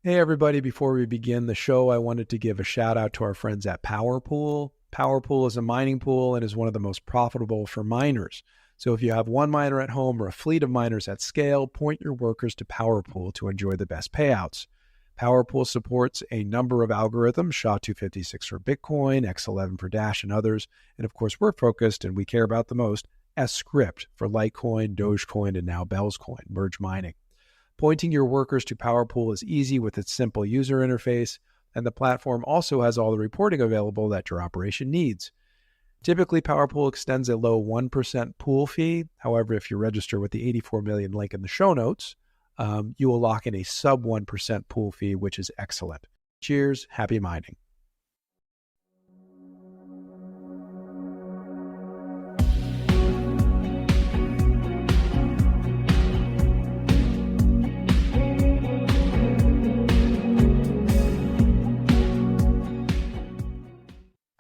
Hey, everybody. Before we begin the show, I wanted to give a shout out to our friends at POWERPOOL. POWERPOOL is a mining pool and is one of the most profitable for miners. So if you have one miner at home or a fleet of miners at scale, point your workers to POWERPOOL to enjoy the best payouts. POWERPOOL supports a number of algorithms, SHA-256 for Bitcoin, X11 for Dash, and others. And of course, we're focused and we care about the most, S-CRYPT for Litecoin, Dogecoin, and now Bell's Coin, merge mining. Pointing your workers to POWERPOOL is easy with its simple user interface, and the platform also has all the reporting available that your operation needs. Typically, POWERPOOL extends a low 1% pool fee. However, if you register with the 84 million link in the show notes, you will lock in a sub 1% pool fee, which is excellent. Cheers, happy mining.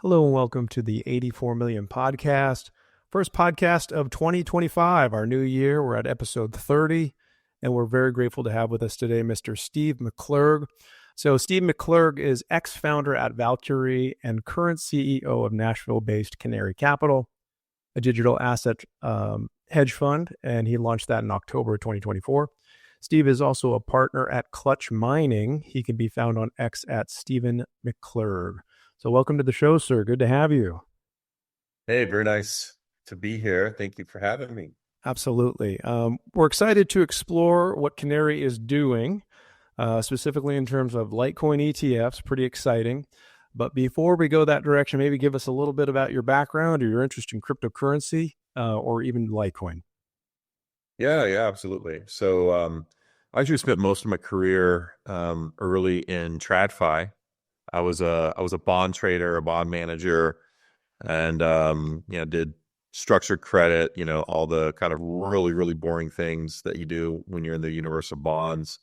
Hello and welcome to the 84 Million Podcast. First podcast of 2025, our new year. We're at episode 30, and we're very grateful to have with us today Mr. Steve McClurg. So Steve McClurg is ex-founder at Valkyrie and current CEO of Nashville-based Canary Capital, a digital asset hedge fund, and he launched that in October 2024. Steve is also a partner at Clutch Mining. He can be found on X at Stephen McClurg. So welcome to the show, sir. Good to have you. Hey, very nice to be here. Thank you for having me. Absolutely. We're excited to explore what Canary is doing, specifically in terms of Litecoin ETFs. Pretty exciting. But before we go that direction, maybe give us a little bit about your background or your interest in cryptocurrency or even Litecoin. Yeah, absolutely. So I actually spent most of my career early in TradFi. I was a bond trader, a bond manager, and did structured credit, all the kind of really boring things that you do when you're in the universe of bonds.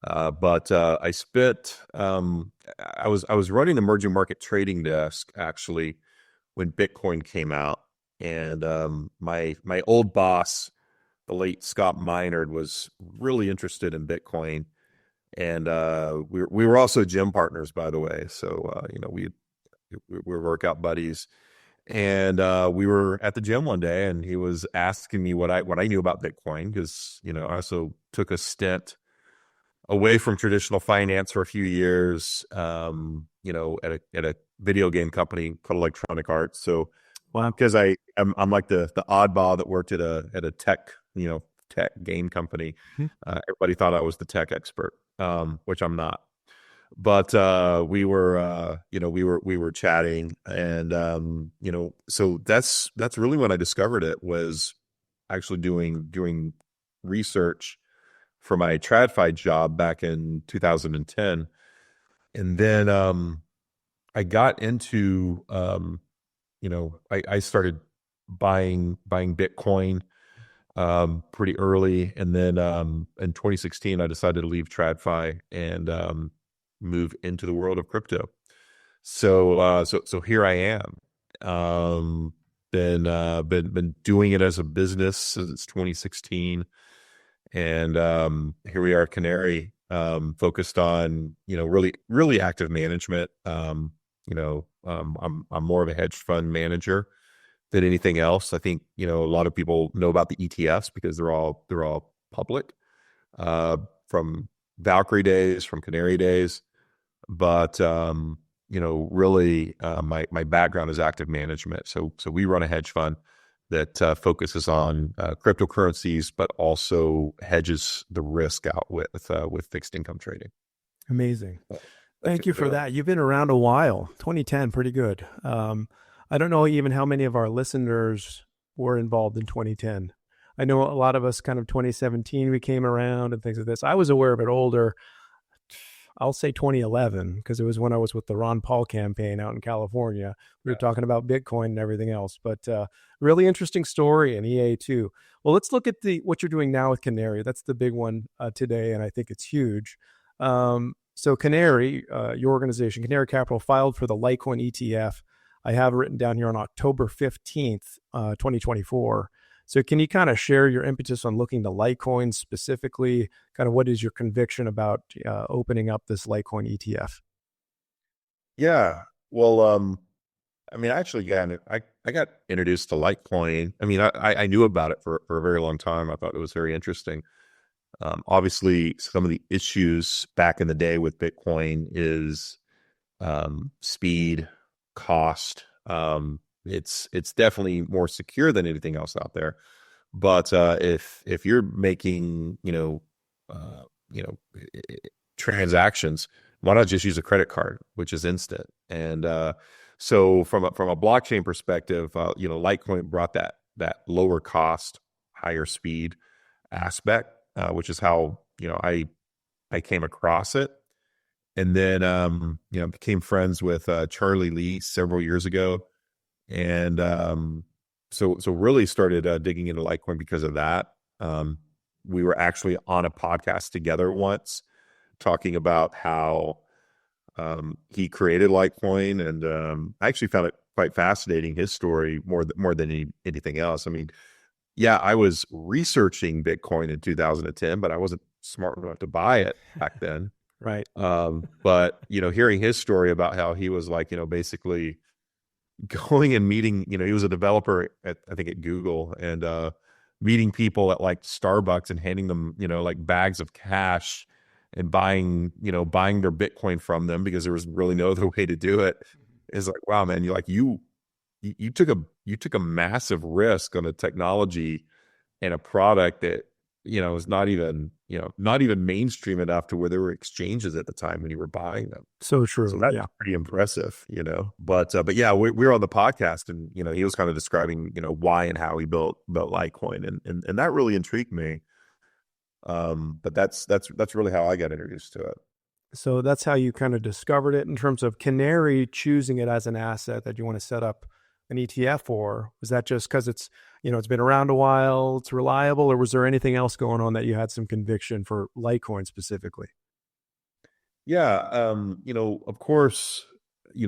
But I spent I was running the emerging market trading desk actually when Bitcoin came out, and my old boss, the late Scott Minerd, was really interested in Bitcoin. And we were also gym partners, by the way. So we were workout buddies, and we were at the gym one day, and he was asking me what I knew about Bitcoin, because I also took a stint away from traditional finance for a few years, at a video game company called Electronic Arts. So, because I'm like the oddball that worked at a tech game company. Everybody thought I was the tech expert. Which I'm not, but we were chatting, and so that's really when I discovered it, was actually doing research for my TradFi job back in 2010, and then I got into I started buying Bitcoin pretty early. And then in 2016, I decided to leave TradFi and move into the world of crypto. So here I am. Been doing it as a business since 2016. And here we are at Canary, focused on, really active management. I'm more of a hedge fund manager than anything else. I think, a lot of people know about the ETFs because they're all public, from Valkyrie days, from Canary days. But, really, my background is active management. So we run a hedge fund that focuses on cryptocurrencies, but also hedges the risk out with fixed income trading. Amazing. Thank you for that. You've been around a while. 2010, pretty good. I don't know even how many of our listeners were involved in 2010. I know a lot of us kind of 2017, we came around and things like this. I was aware of it older. I'll say 2011, because it was when I was with the Ron Paul campaign out in California. We were talking about Bitcoin and everything else, but really interesting story, and EA too. Well, let's look at what you're doing now with Canary. That's the big one today, and I think it's huge. So Canary, your organization, Canary Capital, filed for the Litecoin ETF. I have written down here on October 15th, 2024. So can you kind of share your impetus on looking to Litecoin specifically? Kind of what is your conviction about opening up this Litecoin ETF? Yeah. Well, I mean, actually, I got introduced to Litecoin. I mean, I knew about it for a very long time. I thought it was very interesting. Obviously, some of the issues back in the day with Bitcoin is speed, cost. It's definitely more secure than anything else out there. But if you're making you know transactions, why not just use a credit card, which is instant? And so from a blockchain perspective, Litecoin brought that lower cost, higher speed aspect, which is how I came across it. And then became friends with Charlie Lee several years ago, and so really started digging into Litecoin because of that. We were actually on a podcast together once, talking about how he created Litecoin, and I actually found it quite fascinating, his story, more than anything else. I mean, yeah, I was researching Bitcoin in 2010, but I wasn't smart enough to buy it back then. Right. But hearing his story about how he was like, basically going and meeting, he was a developer I think at Google, and meeting people at like Starbucks and handing them, like bags of cash and buying their Bitcoin from them because there was really no other way to do it. It's like, wow, man, you took a massive risk on a technology and a product that is not even mainstream enough to where there were exchanges at the time when you were buying them. So true. So that's pretty impressive, But yeah, we were on the podcast, and he was kind of describing why and how he built Litecoin, and that really intrigued me. But that's really how I got introduced to it. So that's how you kind of discovered it in terms of Canary choosing it as an asset that you want to set up an ETF for. Was that just because it's been around a while, it's reliable, or was there anything else going on that you had some conviction for Litecoin specifically? Yeah, of course,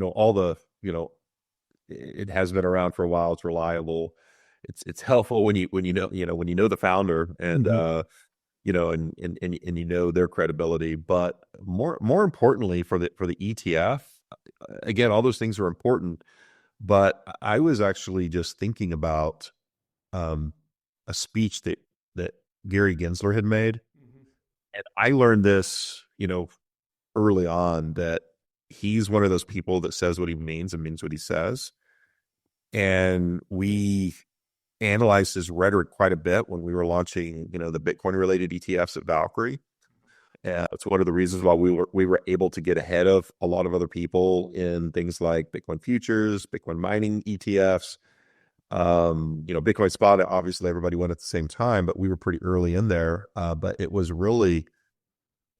all the, it has been around for a while. It's reliable. It's helpful when you know the founder, and and their credibility. But more importantly for the ETF, again, all those things are important. But I was actually just thinking about a speech that Gary Gensler had made, and I learned this, early on, that he's one of those people that says what he means and means what he says. And we analyzed his rhetoric quite a bit when we were launching, the Bitcoin related ETFs at Valkyrie. It's one of the reasons why we were able to get ahead of a lot of other people in things like Bitcoin futures, Bitcoin mining ETFs. Bitcoin spot, obviously everybody went at the same time, but we were pretty early in there. But it was really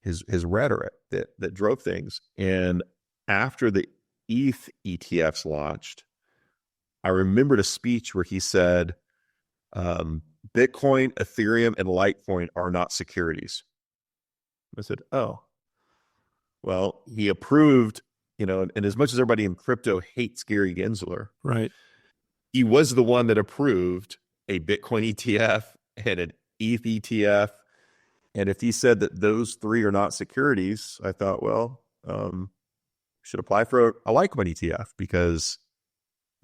his rhetoric that drove things. And after the ETH ETFs launched, I remembered a speech where he said, Bitcoin, Ethereum, and Litecoin are not securities. I said, oh, well, he approved, and as much as everybody in crypto hates Gary Gensler, right, he was the one that approved a Bitcoin ETF and an ETH ETF. And if he said that those three are not securities, I thought, well, should apply for a Litecoin ETF, because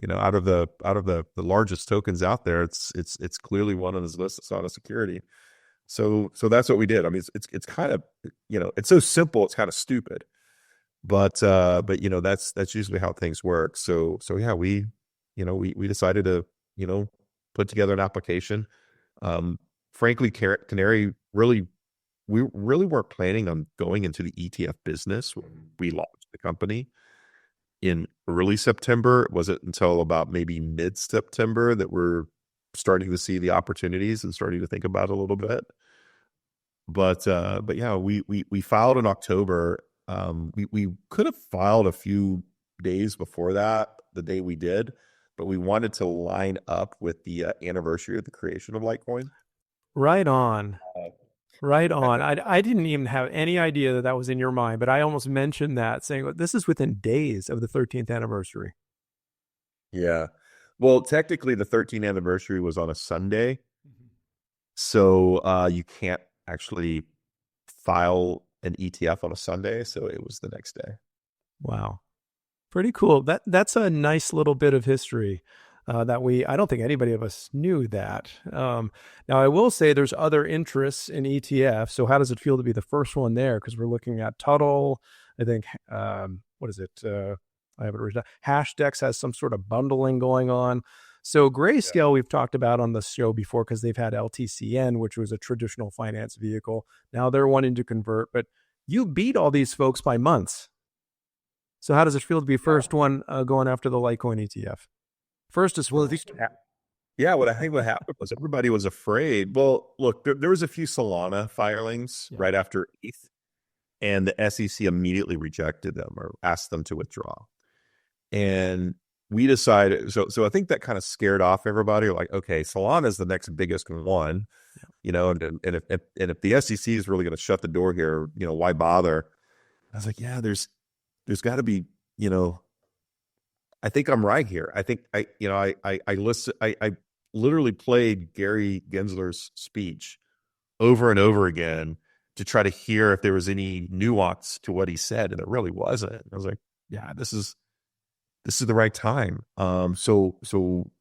out of the largest tokens out there, it's clearly one on his list that's not a security. So that's what we did. I mean, it's kind of, it's so simple, it's kind of stupid, but that's usually how things work. So yeah, we decided to put together an application. Frankly, Canary we really weren't planning on going into the ETF business when we launched the company in early September. It wasn't until about maybe mid-September that we're starting to see the opportunities and starting to think about it a little bit. But yeah, we filed in October. We could have filed a few days before that, the day we did, but we wanted to line up with the anniversary of the creation of Litecoin. Right on. Right on. I didn't even have any idea that was in your mind, but I almost mentioned that, saying, well, this is within days of the 13th anniversary. Yeah. Well, technically the 13th anniversary was on a Sunday. So you can't actually file an ETF on a Sunday. So it was the next day. Wow. Pretty cool. That's a nice little bit of history that I don't think anybody of us knew that. Now, I will say there's other interests in ETF. So how does it feel to be the first one there? Because we're looking at Tuttle. I think, what is it? I have it written down. Hashdex has some sort of bundling going on. So Grayscale, we've talked about on the show before because they've had LTCN, which was a traditional finance vehicle. Now they're wanting to convert, but you beat all these folks by months. So how does it feel to be first one going after the Litecoin ETF? First is well, yeah. What I think what happened was everybody was afraid. Well, look, there was a few Solana filings right after ETH, and the SEC immediately rejected them or asked them to withdraw. And we decided. So I think that kind of scared off everybody. Like, okay, Solana is the next biggest one, and if the SEC is really going to shut the door here, why bother? I was like, yeah, there's got to be, I think I'm right here. I think I literally played Gary Gensler's speech over and over again to try to hear if there was any nuance to what he said, and there really wasn't. I was like, yeah, this is the right time. So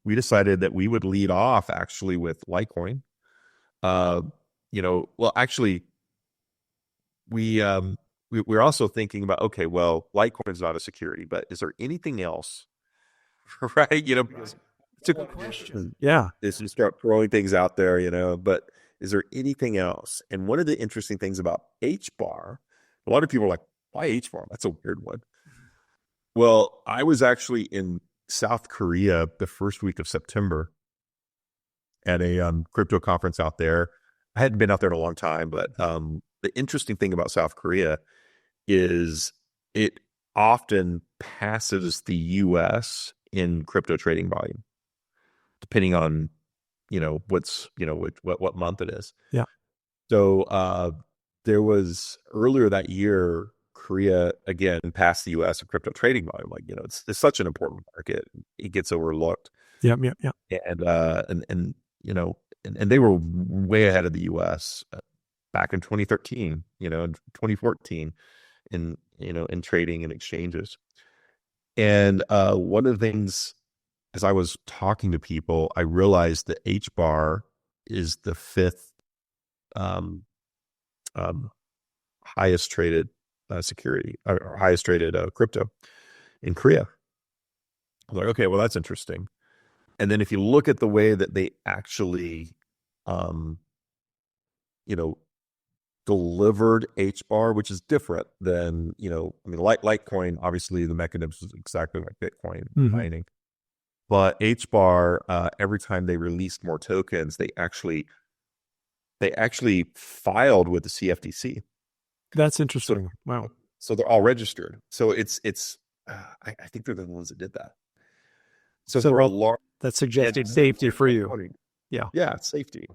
we decided that we would lead off actually with Litecoin. Well, actually, we're also thinking about, okay, well, Litecoin is not a security, but is there anything else? Right? Because it's a good question. Yeah. Is to start throwing things out there, but is there anything else? And one of the interesting things about HBAR, a lot of people are like, why HBAR? That's a weird one. Well, I was actually in South Korea the first week of September at a crypto conference out there. I hadn't been out there in a long time, but the interesting thing about South Korea is it often passes the US in crypto trading volume, depending on, what month it is. Yeah. So there was earlier that year, Korea again passed the US in crypto trading volume. Like, it's such an important market. It gets overlooked. Yeah. And they were way ahead of the US back in 2013, 2014 in trading and exchanges. And one of the things, as I was talking to people, I realized that HBAR is the fifth highest traded security or highest traded crypto in Korea. I was like, okay, well, that's interesting. And then if you look at the way that they actually, delivered HBAR, which is different than, Litecoin, obviously the mechanism is exactly like Bitcoin mining. But HBAR, every time they released more tokens, they actually filed with the CFTC. That's interesting. Wow. So they're all registered. So it's I think they're the ones that did that. So for a large, that suggested safety for you. Yeah. Yeah, it's safety.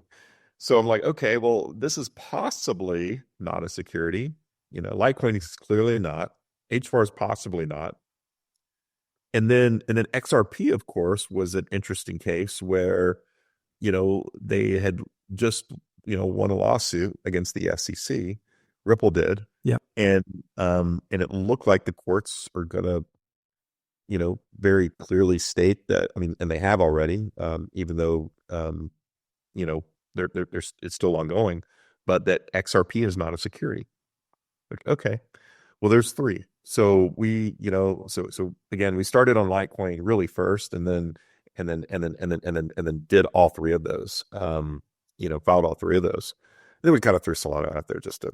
So I'm like, okay, well, this is possibly not a security. Litecoin is clearly not. HBAR is possibly not. And then XRP, of course, was an interesting case where, they had just, won a lawsuit against the SEC. Ripple did. Yeah. And it looked like the courts are gonna, very clearly state that, and they have already, even though, it's still ongoing, but that XRP is not a security. Like, okay, well, there's three. So we, so again, we started on Litecoin really first, and then did all three of those. Filed all three of those. And then we kind of threw Solana out there just to,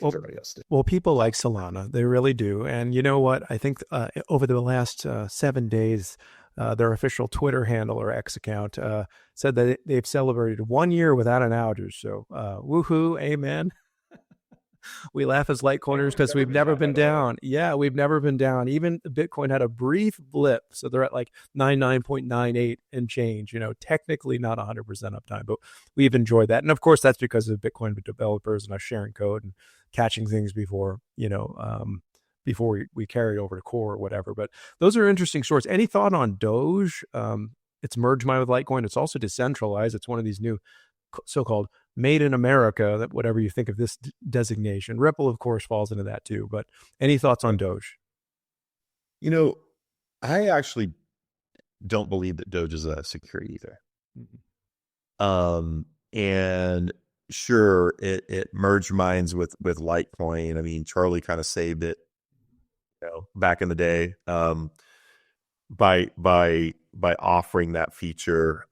everybody else did. Well, people like Solana, they really do. And you know what? I think over the last 7 days, their official Twitter handle or X account said that they've celebrated 1 year without an outage. So woohoo, amen. We laugh as Litecoiners because we've never been down. Yeah, we've never been down. Even Bitcoin had a brief blip. So they're at like 99.98 and change, technically not 100% uptime, but we've enjoyed that. And of course, that's because of Bitcoin developers and us sharing code and catching things before, before we carry it over to core or whatever. But those are interesting stories. Any thought on Doge? it's merge mined with Litecoin. It's also decentralized. It's one of these new so-called made in America, that whatever you think of this designation. Ripple, of course, falls into that too. But any thoughts on Doge? You know, I actually don't believe that Doge is a security either. And sure, it merged mines with Litecoin. I mean, Charlie kind of saved it, back in the day, by offering that feature.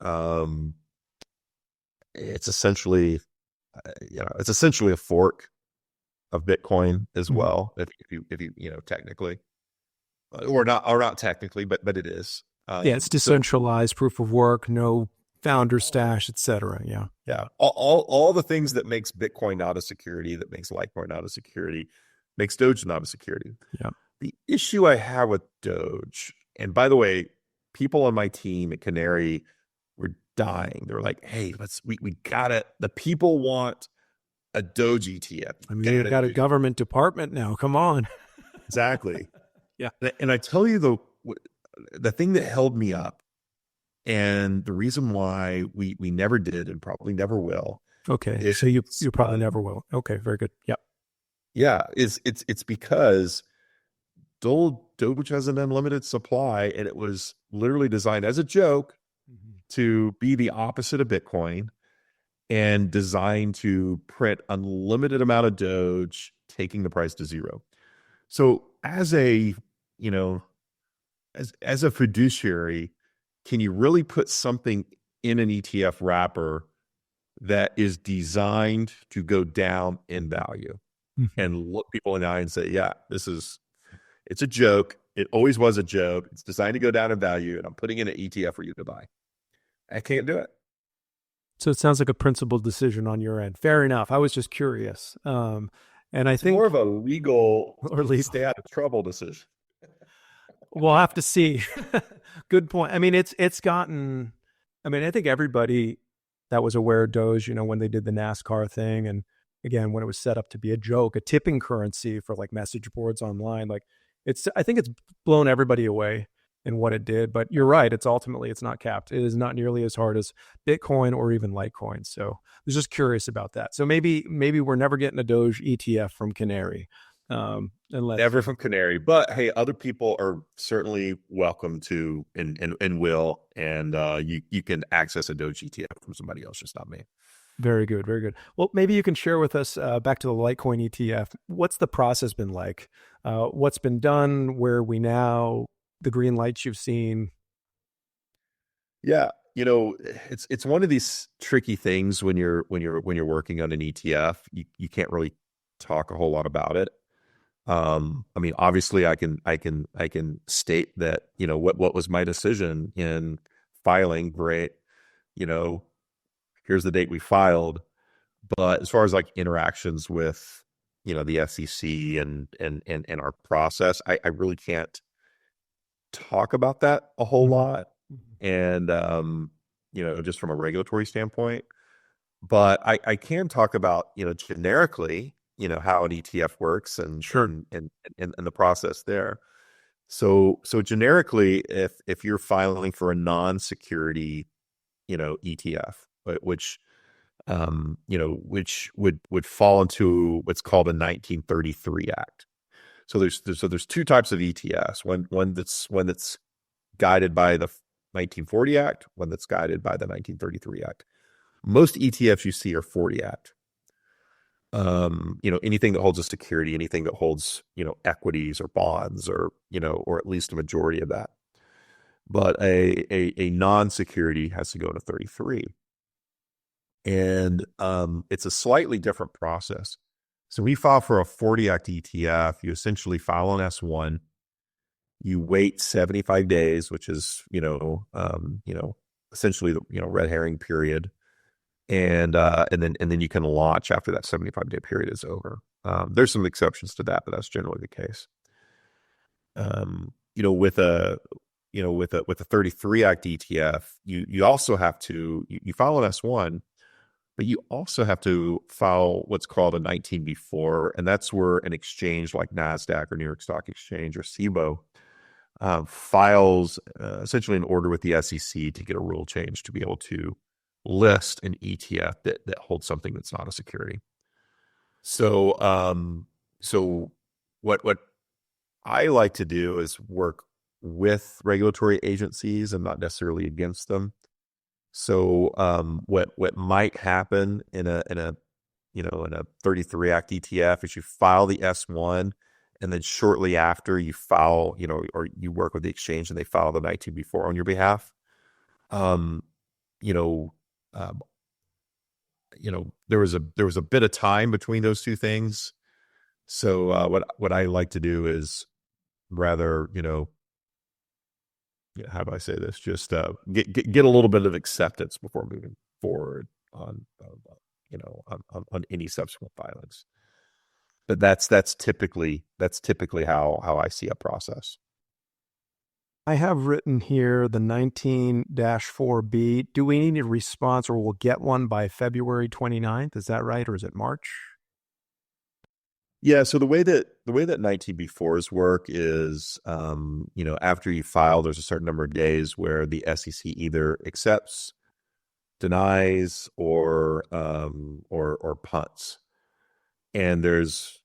It's essentially, it's essentially a fork of Bitcoin as well. If you technically, or not technically, but it is. Yeah, it's decentralized, proof of work, no founder stash, etc. Yeah. Yeah. All the things that makes Bitcoin not a security, that makes Litecoin not a security, makes Doge not a security. Yeah. The issue I have with Doge, and by the way, people on my team at Canary were dying. They were like, hey, we got it. The people want a Doge ETF. I mean, they've got a government department now. Come on. Exactly. Yeah. And I tell you, the thing that held me up, and the reason why we never did and probably never will. Okay. So you probably never will. Okay. Very good. Yep. Yeah. It's because Doge has an unlimited supply, and it was literally designed as a joke to be the opposite of Bitcoin, and designed to print unlimited amount of Doge, taking the price to zero. So as a fiduciary, can you really put something in an ETF wrapper that is designed to go down in value and look people in the eye and say, yeah, it's a joke. It always was a joke. It's designed to go down in value, and I'm putting in an ETF for you to buy. I can't do it. So it sounds like a principled decision on your end. Fair enough. I was just curious. And I think more of a legal or stay out of trouble decision. We'll have to see. Good point. I mean, it's gotten, I think everybody that was aware of Doge, when they did the NASCAR thing, and again, when it was set up to be a joke, a tipping currency for like message boards online, I think it's blown everybody away in what it did. But you're right. It's not capped. It is not nearly as hard as Bitcoin or even Litecoin. So I was just curious about that. So maybe we're never getting a Doge ETF from Canary. Never from Canary, but hey, other people are certainly welcome to and will, and you can access a Doge ETF from somebody else, just not me. Very good, very good. Well, maybe you can share with us, back to the Litecoin ETF, what's the process been like? What's been done? Where are we now? The green lights you've seen? Yeah, it's one of these tricky things when you're working on an ETF. You can't really talk a whole lot about it. Obviously I can state that, what was my decision in filing. Great. Here's the date we filed. But as far as like interactions with, the SEC and our process, I really can't talk about that a whole lot. And, just from a regulatory standpoint, but I can talk about, generically, how an ETF works and the process there. So generically, if you're filing for a non-security, ETF, which would fall into what's called a 1933 Act. So there's two types of ETFs. One that's guided by the 1940 Act, one that's guided by the 1933 Act. Most ETFs you see are 40 Act. Anything that holds a security, anything that holds, equities or bonds, or at least a majority of that. But a non-security has to go to 33. And it's a slightly different process. So we file for a 40 Act ETF. You essentially file an S1. You wait 75 days, which is, essentially the, red herring period. And then you can launch after that 75-day period is over. There's some exceptions to that, but that's generally the case. With a 33 Act ETF, you also have to you file an S1, but you also have to file what's called a 19B4, and that's where an exchange like NASDAQ or New York Stock Exchange or SIBO files essentially an order with the SEC to get a rule change to be able to list an ETF that holds something that's not a security. So, so what I like to do is work with regulatory agencies and not necessarily against them. So, what might happen in a in a 33 Act ETF is you file the S1, and then shortly after you file, or you work with the exchange and they file the 19B4 on your behalf. Um, you know, um, there was a bit of time between those two things. So what I like to do is rather, how do I say this? Just get a little bit of acceptance before moving forward on on any subsequent filings. But that's typically how I see a process. I have written here the 19-4B. Do we need a response, or we'll get one by February 29th? Is that right? Or is it March? Yeah. So the way that 19B4s work is, after you file, there's a certain number of days where the SEC either accepts, denies, or punts. And there's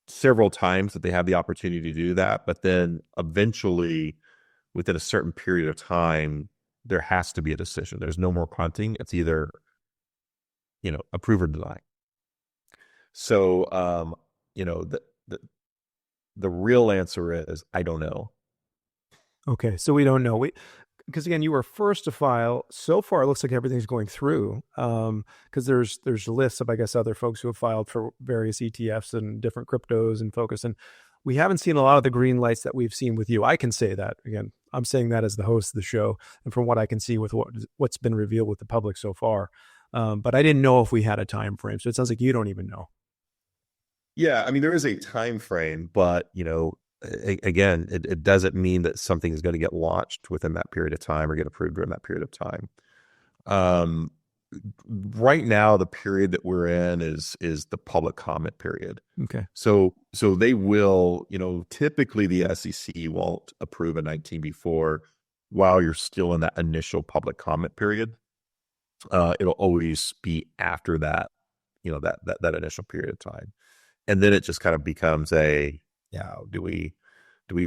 several times that they have the opportunity to do that, but then eventually, within a certain period of time, there has to be a decision. There's no more punting. It's either, approve or deny. So, the real answer is I don't know. Okay, so we don't know. Because again, you were first to file. So far, it looks like everything's going through. Because there's lists of, I guess, other folks who have filed for various ETFs and different cryptos and focus. And we haven't seen a lot of the green lights that we've seen with you. I can say that again. I'm saying that as the host of the show, and from what I can see with what's been revealed with the public so far. But I didn't know if we had a time frame. So it sounds like you don't even know. Yeah, I mean, there is a time frame, but again, it doesn't mean that something is going to get launched within that period of time or get approved during that period of time. Right now, the period that we're in is the public comment period. Okay. So they will, typically the SEC won't approve a 19B4 while you're still in that initial public comment period. It'll always be after that, that initial period of time. And then it just kind of becomes do we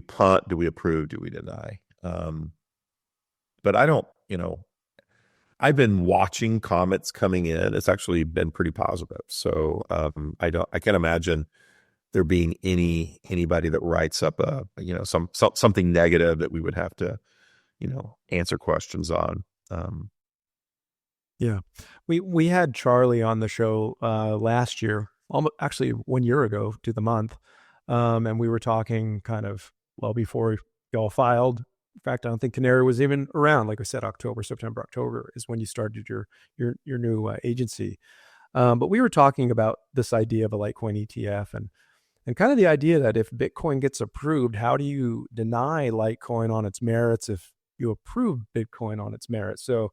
punt? Do we approve? Do we deny? But I don't, I've been watching comments coming in. It's actually been pretty positive. So I can't imagine there being anybody that writes up something negative that we would have to, answer questions on. Yeah, we had Charlie on the show last year, actually 1 year ago to the month, and we were talking kind of well before y'all filed. In fact, I don't think Canary was even around. Like I said, September, October is when you started your new agency. But we were talking about this idea of a Litecoin ETF and kind of the idea that if Bitcoin gets approved, how do you deny Litecoin on its merits if you approve Bitcoin on its merits? So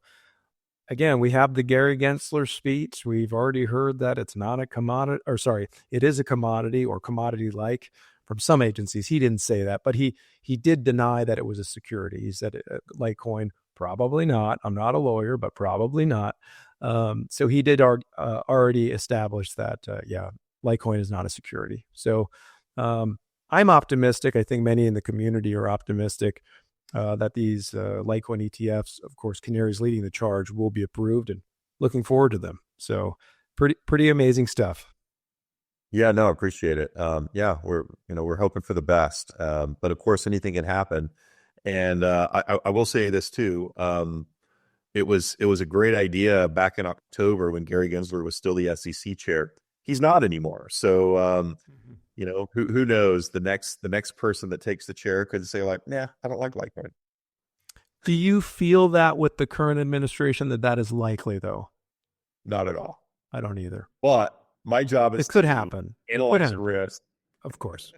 again, we have the Gary Gensler speech. We've already heard that it's not a commodity, or sorry, it is a commodity or commodity-like from some agencies. He didn't say that, but he did deny that it was a security. He said Litecoin, probably not. I'm not a lawyer, but probably not. So he did already establish that, Litecoin is not a security. So I'm optimistic. I think many in the community are optimistic that these Litecoin ETFs, of course, Canary's leading the charge, will be approved, and looking forward to them. So pretty amazing stuff. Yeah, no, I appreciate it. We're hoping for the best. But of course, anything can happen. And I will say this too. It was a great idea back in October when Gary Gensler was still the SEC chair. He's not anymore. So who knows? The next person that takes the chair could say like, nah, I don't like Litecoin. Do you feel that with the current administration that is likely, though? Not at all. I don't either. But my job is it could happen. Analyze risk. Of course.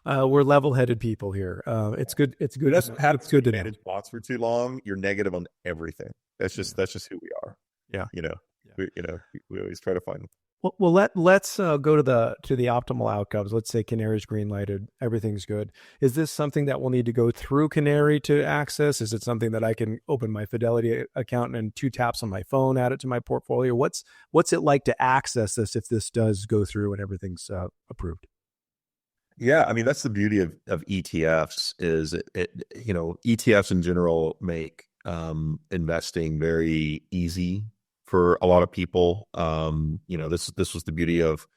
We're level-headed people here. It's good. It's good. It's good to manage bots for too long. You're negative on everything. That's just who we are. Yeah. We always try to find Let's go to the optimal outcomes. Let's say Canary's green lighted, everything's good. Is this something that will need to go through Canary to access? Is it something that I can open my Fidelity account and 2 taps on my phone, add it to my portfolio? What's it like to access this if this does go through and everything's approved? Yeah, I mean that's the beauty of ETFs is ETFs in general make investing very easy for a lot of people. This was the beauty of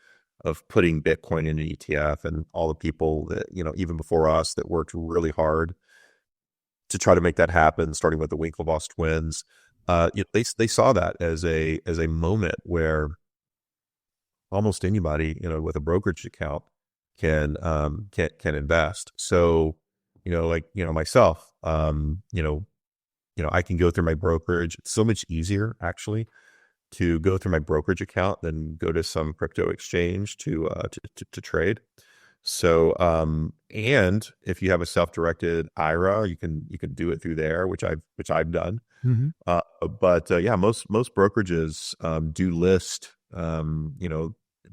putting Bitcoin in an ETF, and all the people that even before us that worked really hard to try to make that happen, starting with the Winklevoss twins. They saw that as a moment where almost anybody with a brokerage account can invest. So myself, I can go through my brokerage. It's so much easier actually to go through my brokerage account than go to some crypto exchange to trade. So and if you have a self-directed IRA, you can do it through there, which I've done. Mm-hmm. But yeah, most brokerages do list Bitcoin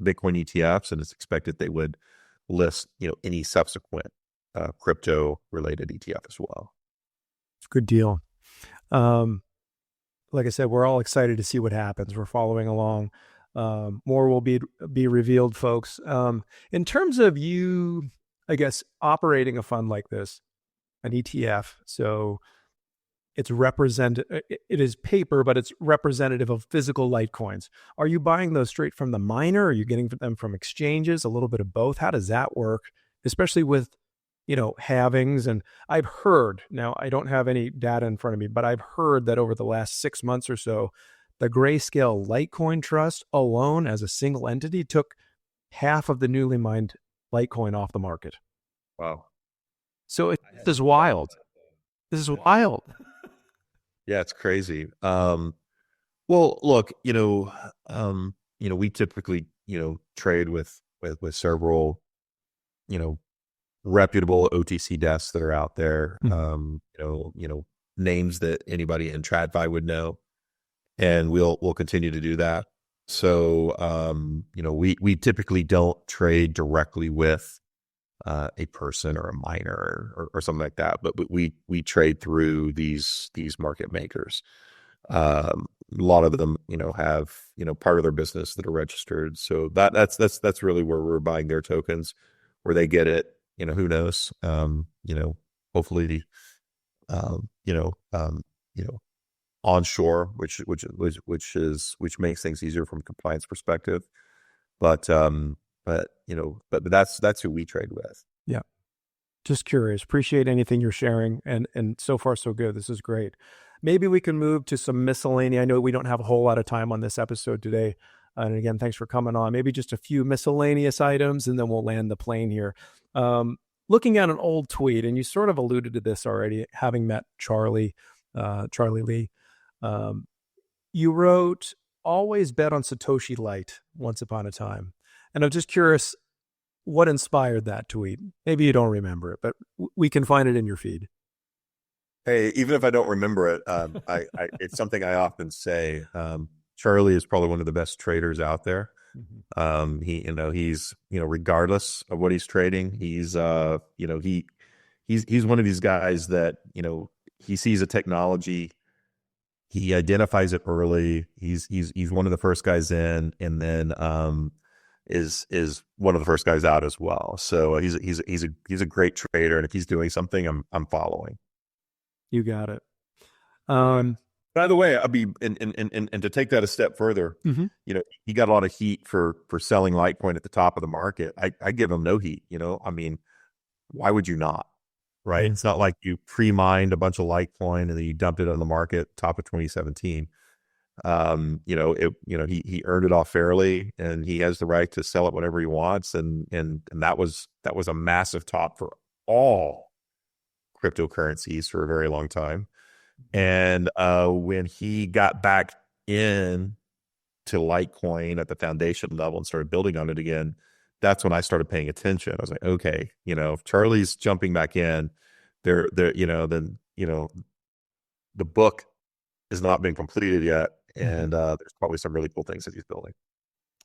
ETFs, and it's expected they would list any subsequent crypto related ETF as well. Good deal. Like I said, we're all excited to see what happens. We're following along. More will be revealed, folks. In terms of you, I guess, operating a fund like this, an ETF, so it is paper, but it's representative of physical Litecoins. Are you buying those straight from the miner? Are you getting them from exchanges? A little bit of both. How does that work? Especially with, halvings. And I've heard, now I don't have any data in front of me, but I've heard that over the last 6 months or so, the Grayscale Litecoin Trust alone as a single entity took half of the newly mined Litecoin off the market. Wow. So this is wild. This is wild. Yeah, it's crazy. Well, look, we typically, trade with several, reputable OTC desks that are out there. Names that anybody in TradFi would know, and we'll continue to do that. So, we typically don't trade directly with a person or a miner or something like that, but we trade through these market makers. A lot of them, have part of their business that are registered. So that's really where we're buying their tokens, where they get it. Who knows? Hopefully, onshore, which makes things easier from a compliance perspective. But that's who we trade with. Yeah. Just curious. Appreciate anything you're sharing. And so far, so good. This is great. Maybe we can move to some miscellaneous. I know we don't have a whole lot of time on this episode today. And again, thanks for coming on. Maybe just a few miscellaneous items, and then we'll land the plane here. Looking at an old tweet, and you sort of alluded to this already, having met Charlie Lee. You wrote, "Always bet on Satoshi Light once upon a time." And I'm just curious, what inspired that tweet? Maybe you don't remember it, but we can find it in your feed. Hey, even if I don't remember it, it's something I often say. Charlie is probably one of the best traders out there. Mm-hmm. He's regardless of what he's trading, he's one of these guys that he sees a technology, he identifies it early. He's one of the first guys in, and then is one of the first guys out as well. So he's a great trader, and if he's doing something, I'm following. You got it. By the way, I'll be and to take that a step further, mm-hmm. He got a lot of heat for selling Litecoin at the top of the market. I give him no heat. I mean, why would you not? Right? Mm-hmm. It's not like you pre-mined a bunch of Litecoin and then you dumped it on the market top of 2017. He earned it off fairly, and he has the right to sell it whenever he wants. And that was a massive top for all cryptocurrencies for a very long time. And when he got back in to Litecoin at the foundation level and started building on it again, that's when I started paying attention. I was like, okay, if Charlie's jumping back in, then the book has not been completed yet, and there's probably some really cool things that he's building.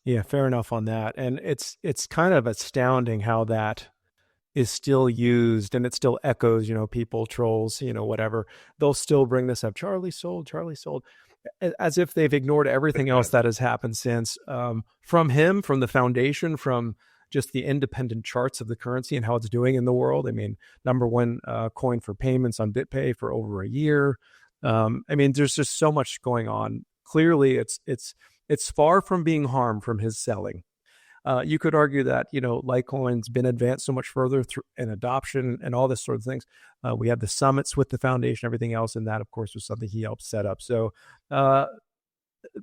Yeah, fair enough on that. And it's kind of astounding how that is still used and it still echoes, people, trolls, whatever. They'll still bring this up. Charlie sold, as if they've ignored everything else that has happened since, from him, from the foundation, from just the independent charts of the currency and how it's doing in the world. I mean, number one coin for payments on BitPay for over a year. I mean, there's just so much going on. Clearly, it's far from being harmed from his selling. You could argue that, Litecoin's been advanced so much further through in adoption and all this sort of things. We had the summits with the foundation, everything else, and that, of course, was something he helped set up. So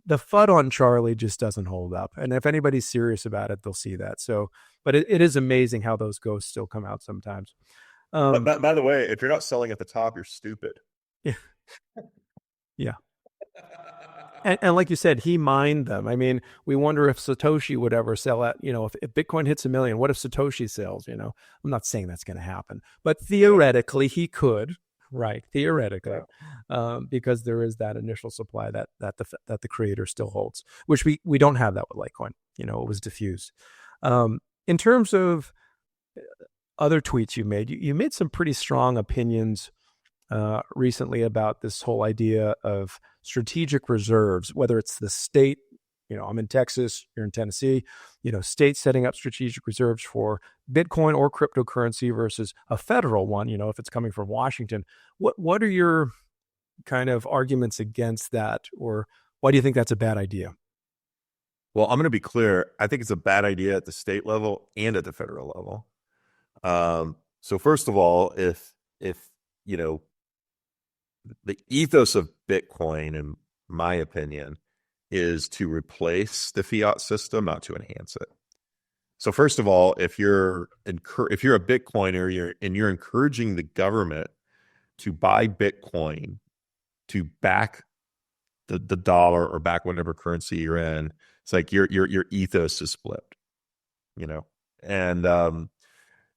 the FUD on Charlie just doesn't hold up. And if anybody's serious about it, they'll see that. So, but it is amazing how those ghosts still come out sometimes. But by the way, if you're not selling at the top, you're stupid. Yeah. Yeah. And like you said, he mined them. I mean, we wonder if Satoshi would ever sell at, if Bitcoin hits 1 million, what if Satoshi sells? I'm not saying that's going to happen, but theoretically he could, right? Theoretically, because there is that initial supply that the creator still holds, which we don't have that with Litecoin. It was diffused. In terms of other tweets you made some pretty strong opinions recently about this whole idea of strategic reserves, whether it's the state, I'm in Texas, you're in Tennessee, states setting up strategic reserves for Bitcoin or cryptocurrency versus a federal one, if it's coming from Washington. What are your kind of arguments against that, or why do you think that's a bad idea? Well, I'm going to be clear. I think it's a bad idea at the state level and at the federal level. So first of all, if the ethos of Bitcoin, in my opinion, is to replace the fiat system, not to enhance it. So first of all, if you're a Bitcoiner, you're encouraging the government to buy Bitcoin to back the dollar or back whatever currency you're in, it's like your ethos is split, and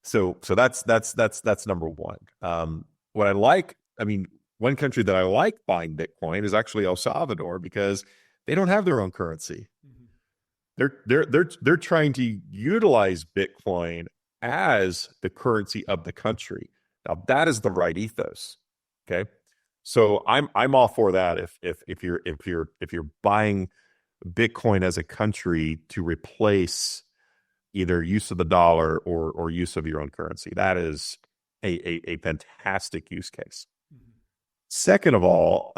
so that's number one. What I like, one country that I like buying Bitcoin is actually El Salvador, because they don't have their own currency. They're trying to utilize Bitcoin as the currency of the country. Now that is the right ethos. Okay, so I'm all for that. If you're buying Bitcoin as a country to replace either use of the dollar or use of your own currency, that is a fantastic use case. Second of all,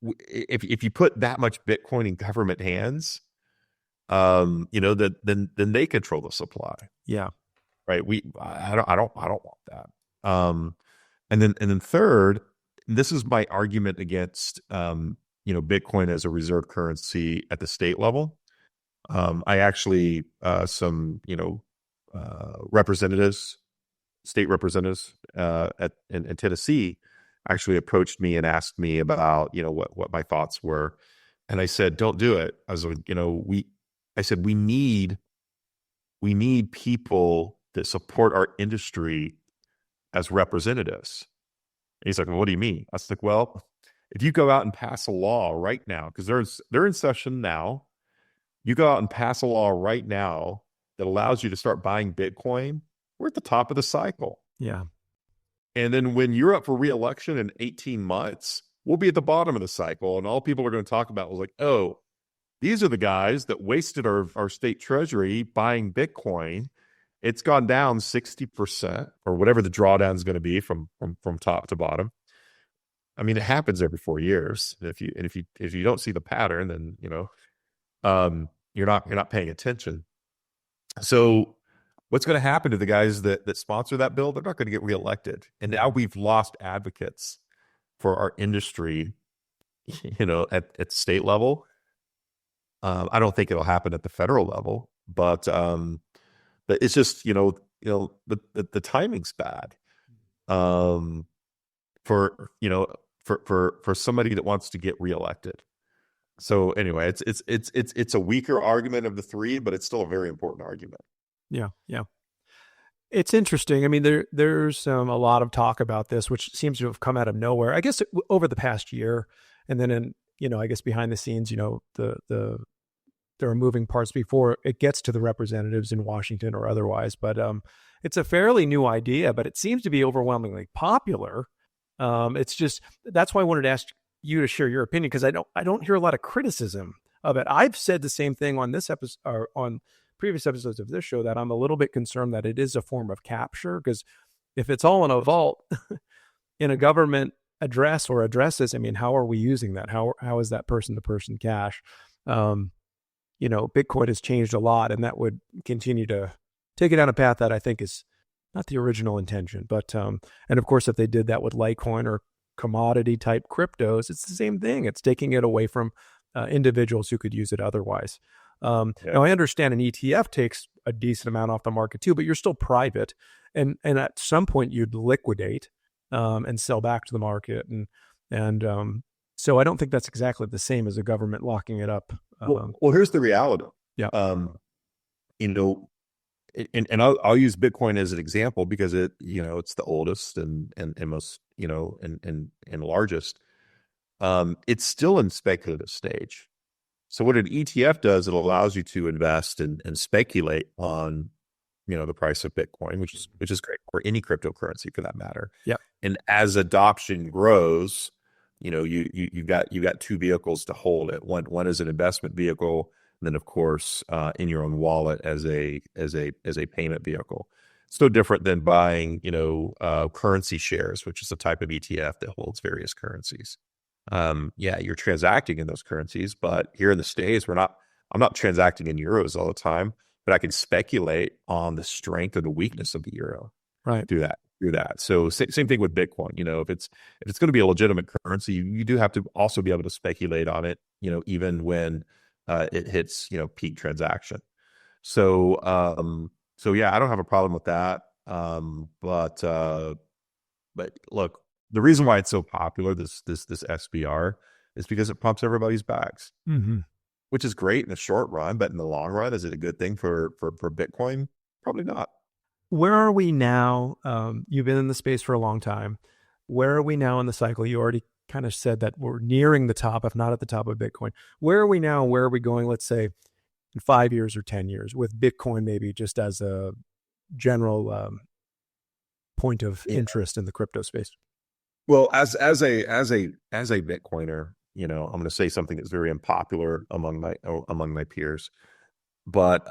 if you put that much Bitcoin in government hands, then they control the supply. Yeah. Right. I don't want that. And then third, this is my argument against, Bitcoin as a reserve currency at the state level. I actually, some, state representatives in Tennessee actually approached me and asked me about, what my thoughts were. And I said, don't do it. I was like, we need people that support our industry as representatives. And he's like, well, what do you mean? I was like, well, if you go out and pass a law right now, because they're in session now, you go out and pass a law right now that allows you to start buying Bitcoin, we're at the top of the cycle. Yeah. And then when you're up for re-election in 18 months, we'll be at the bottom of the cycle. And all people are going to talk about was like, oh, these are the guys that wasted our state treasury buying Bitcoin. It's gone down 60% or whatever the drawdown is going to be from top to bottom. It happens every 4 years. If you don't see the pattern, then you're not paying attention. So what's going to happen to the guys that sponsor that bill? They're not going to get reelected. And now we've lost advocates for our industry, at state level. I don't think it'll happen at the federal level, but it's just, the timing's bad. For somebody that wants to get reelected. So anyway, it's a weaker argument of the three, but it's still a very important argument. Yeah. Yeah. It's interesting. There's a lot of talk about this, which seems to have come out of nowhere, I guess, over the past year. And then I guess behind the scenes, there are moving parts before it gets to the representatives in Washington or otherwise. But it's a fairly new idea, but it seems to be overwhelmingly popular. It's just, that's why I wanted to ask you to share your opinion, because I don't hear a lot of criticism of it. I've said the same thing on this episode, or on previous episodes of this show, that I'm a little bit concerned that it is a form of capture, because if it's all in a vault in a government address or addresses, I mean, how are we using that? How is that person to person cash? Bitcoin has changed a lot, and that would continue to take it down a path that I think is not the original intention. But and of course, if they did that with Litecoin or commodity type cryptos, it's the same thing. It's taking it away from individuals who could use it otherwise. Now, I understand an ETF takes a decent amount off the market too, but you're still private, and at some point you'd liquidate and sell back to the market, and so I don't think that's exactly the same as a government locking it up. Well, here's the reality. Yeah. And I'll use Bitcoin as an example because it's the oldest and most, and largest. It's still in speculative stage. So what an ETF does, it allows you to invest and speculate on, the price of Bitcoin, which is great, or any cryptocurrency for that matter. Yeah. And as adoption grows, you've got two vehicles to hold it. One is an investment vehicle, and then of course in your own wallet as a payment vehicle. It's no different than buying currency shares, which is a type of ETF that holds various currencies. You're transacting in those currencies, but here in the States, I'm not transacting in euros all the time, but I can speculate on the strength or the weakness of the euro. Right. Through that. So same thing with Bitcoin. If it's going to be a legitimate currency, you do have to also be able to speculate on it, even when it hits, peak transaction. So I don't have a problem with that. But look, the reason why it's so popular, this SBR, is because it pumps everybody's bags, which is great in the short run, but in the long run, is it a good thing for Bitcoin? Probably not. Where are we now? You've been in the space for a long time. Where are we now in the cycle? You already kind of said that we're nearing the top, if not at the top of Bitcoin. Where are we now? Where are we going, let's say, in 5 years or 10 years, with Bitcoin maybe just as a general point of interest in the crypto space? Well, as a Bitcoiner, I'm going to say something that's very unpopular among my peers. But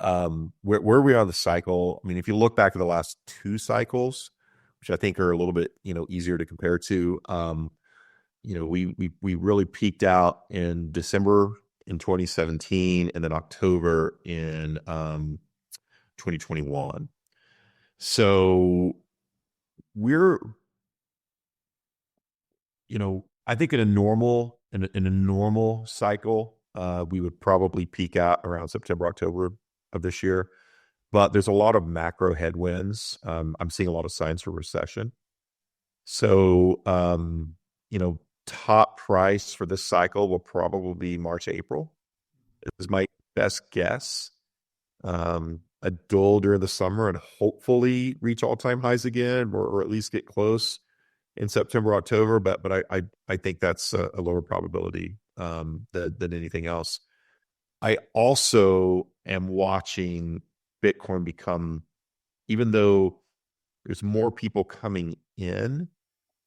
where we are in the cycle, I mean, if you look back at the last two cycles, which I think are a little bit easier to compare to, we really peaked out in December in 2017, and then October in 2021. So we're I think in a normal cycle, we would probably peak out around September, October of this year. But there's a lot of macro headwinds. I'm seeing a lot of signs for recession. So, top price for this cycle will probably be March, April. Is my best guess. A dull during the summer and hopefully reach all-time highs again, or at least get close in September, October. But I think that's a lower probability than anything else. I also am watching Bitcoin become, even though there's more people coming in,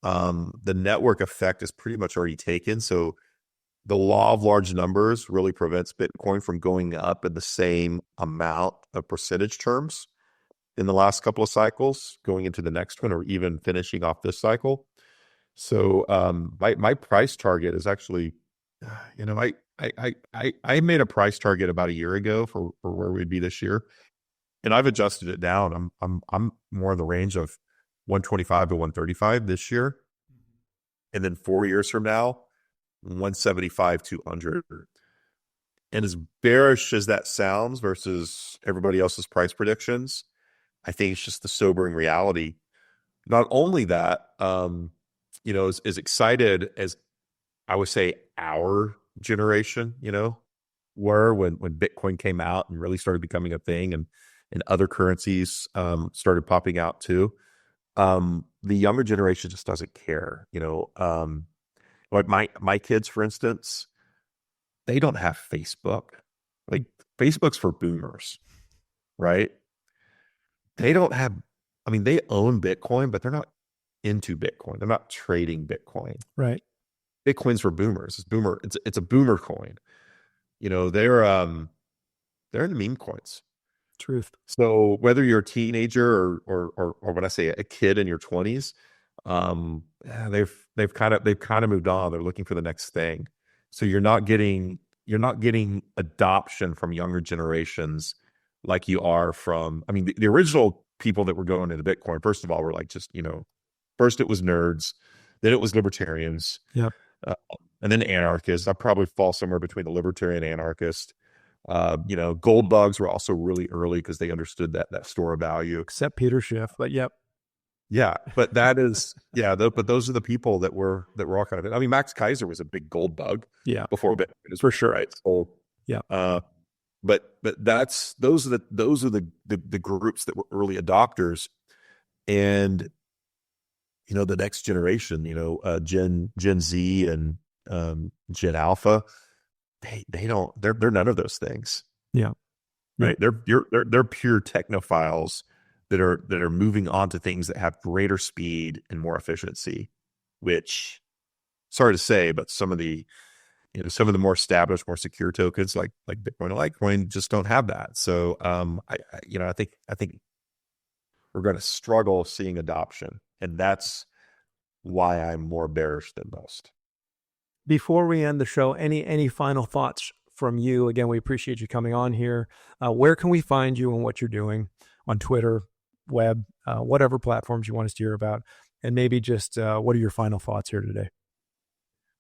the network effect is pretty much already taken. So the law of large numbers really prevents Bitcoin from going up in the same amount of percentage terms in the last couple of cycles, going into the next one, or even finishing off this cycle. So my price target is actually, I made a price target about a year ago for where we'd be this year, and I've adjusted it down. I'm more in the range of 125 to 135 this year, and then 4 years from now, 175, 200. And as bearish as that sounds versus everybody else's price predictions, I think it's just the sobering reality. Not only that, as excited as I would say our generation, were when Bitcoin came out and really started becoming a thing, and other currencies started popping out too. The younger generation just doesn't care, like my kids, for instance, they don't have Facebook. Like Facebook's for boomers, right? They don't have, I mean, they own Bitcoin, but they're not into Bitcoin. They're not trading Bitcoin. Right. Bitcoin's for boomers. It's a boomer coin. You know, they're in the meme coins. Truth. So whether you're a teenager or when I say a kid in your 20s, they've kind of moved on. They're looking for the next thing. So you're not getting adoption from younger generations like you are from, I mean, the original people that were going into Bitcoin, first of all, were like just, first it was nerds, then it was libertarians, Yep. and then anarchists. I probably fall somewhere between the libertarian and anarchist. Gold bugs were also really early because they understood that store of value. Except Peter Schiff, but yep. Yeah, but that is, but those are the people that were all kind of, I mean, Max Kaiser was a big gold bug. Yeah. Before Bitcoin, for sure. Right. So, yeah. But those are the groups that were early adopters, and the next generation, Gen Z and Gen Alpha, they're none of those things. Yeah. Right. They're pure technophiles that are moving on to things that have greater speed and more efficiency, which, sorry to say, but some of the more established, more secure tokens like Bitcoin and Litecoin just don't have that. So I think we're going to struggle seeing adoption, and that's why I'm more bearish than most. Before we end the show, any final thoughts from you? Again, we appreciate you coming on here. Where can we find you and what you're doing on Twitter, web, whatever platforms you want us to hear about? And maybe just what are your final thoughts here today?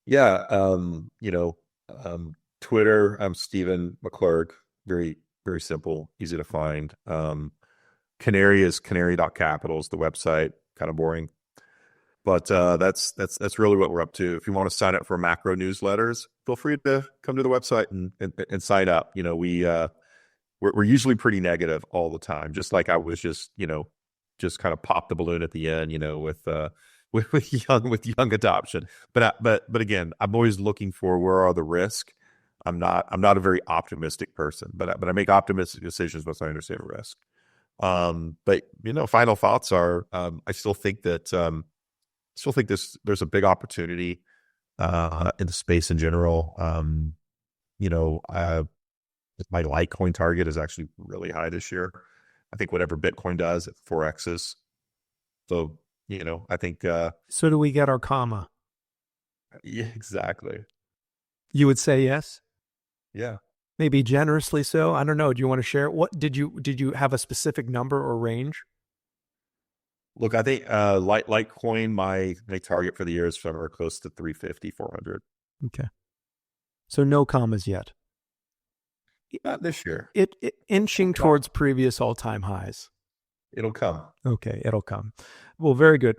Yeah. Twitter, I'm Stephen McClurg. Very, very simple, easy to find. Canary is canary.capital is the website. Kind of boring. But that's really what we're up to. If you want to sign up for macro newsletters, feel free to come to the website and sign up. We're usually pretty negative all the time, just like I was just kind of pop the balloon at the end, with young adoption. But again, I'm always looking for where are the risks. I'm not a very optimistic person, but I make optimistic decisions once I understand risk. But final thoughts are I still think that there's a big opportunity in the space in general. My Litecoin target is actually really high this year. I think whatever Bitcoin does, it 4x's. So, I think. So do we get our comma? Yeah, exactly. You would say yes? Yeah. Maybe generously so. I don't know. Do you want to share? What did you have a specific number or range? Look, I think Litecoin, my target for the year is somewhere close to 350, 400. Okay. So no commas yet. Not this year. It inching towards previous all-time highs. It'll come. Okay, it'll come. Well, very good.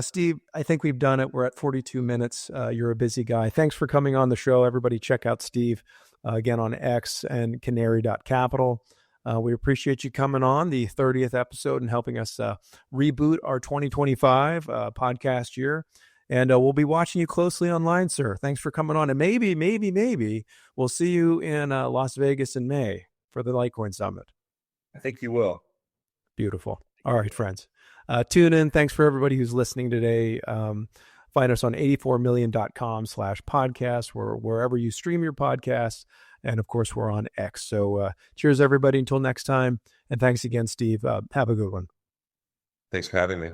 Steve, I think we've done it. We're at 42 minutes. You're a busy guy. Thanks for coming on the show. Everybody check out Steve again on X and canary.capital. We appreciate you coming on the 30th episode and helping us reboot our 2025 podcast year. And we'll be watching you closely online, sir. Thanks for coming on. And maybe we'll see you in Las Vegas in May for the Litecoin Summit. I think you will. Beautiful. All right, friends. Tune in. Thanks for everybody who's listening today. Find us on 84million.com/podcast, wherever you stream your podcasts. And of course, we're on X. So cheers, everybody. Until next time. And thanks again, Steve. Have a good one. Thanks for having me.